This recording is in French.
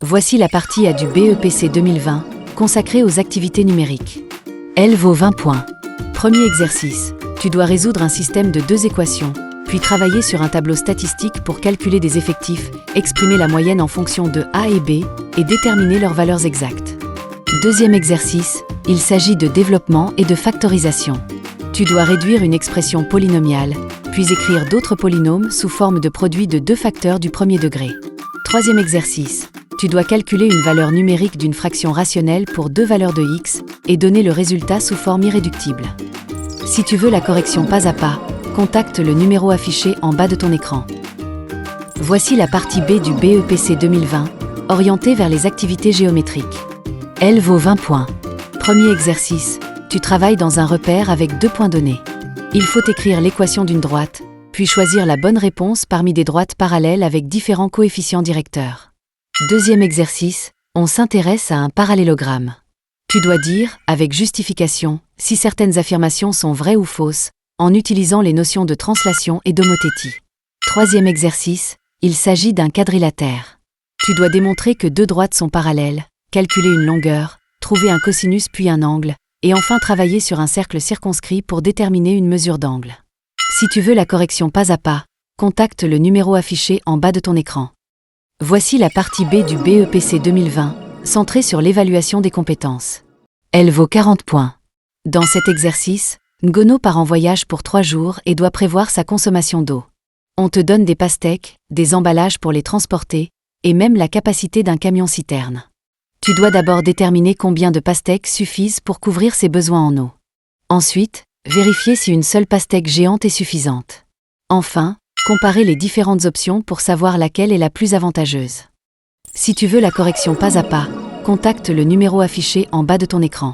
Voici la partie A du BEPC 2020, consacrée aux activités numériques. Elle vaut 20 points. Premier exercice. Tu dois résoudre un système de 2 équations, puis travailler sur un tableau statistique pour calculer des effectifs, exprimer la moyenne en fonction de A et B, et déterminer leurs valeurs exactes. Deuxième exercice. Il s'agit de développement et de factorisation. Tu dois réduire une expression polynomiale, puis écrire d'autres polynômes sous forme de produits de 2 facteurs du premier degré. Troisième exercice. Tu dois calculer une valeur numérique d'une fraction rationnelle pour 2 valeurs de x et donner le résultat sous forme irréductible. Si tu veux la correction pas à pas, contacte le numéro affiché en bas de ton écran. Voici la partie B du BEPC 2020, orientée vers les activités géométriques. Elle vaut 20 points. Premier exercice. Tu travailles dans un repère avec 2 points donnés. Il faut écrire l'équation d'une droite, puis choisir la bonne réponse parmi des droites parallèles avec différents coefficients directeurs. Deuxième exercice, on s'intéresse à un parallélogramme. Tu dois dire, avec justification, si certaines affirmations sont vraies ou fausses, en utilisant les notions de translation et d'homothétie. Troisième exercice, il s'agit d'un quadrilatère. Tu dois démontrer que 2 droites sont parallèles, calculer une longueur, trouver un cosinus puis un angle, et enfin travailler sur un cercle circonscrit pour déterminer une mesure d'angle. Si tu veux la correction pas à pas, contacte le numéro affiché en bas de ton écran. Voici la partie B du BEPC 2020, centrée sur l'évaluation des compétences. Elle vaut 40 points. Dans cet exercice, Ngono part en voyage pour 3 jours et doit prévoir sa consommation d'eau. On te donne des pastèques, des emballages pour les transporter, et même la capacité d'un camion-citerne. Tu dois d'abord déterminer combien de pastèques suffisent pour couvrir ses besoins en eau. Ensuite, vérifier si une seule pastèque géante est suffisante. Enfin, comparer les différentes options pour savoir laquelle est la plus avantageuse. Si tu veux la correction pas à pas, contacte le numéro affiché en bas de ton écran.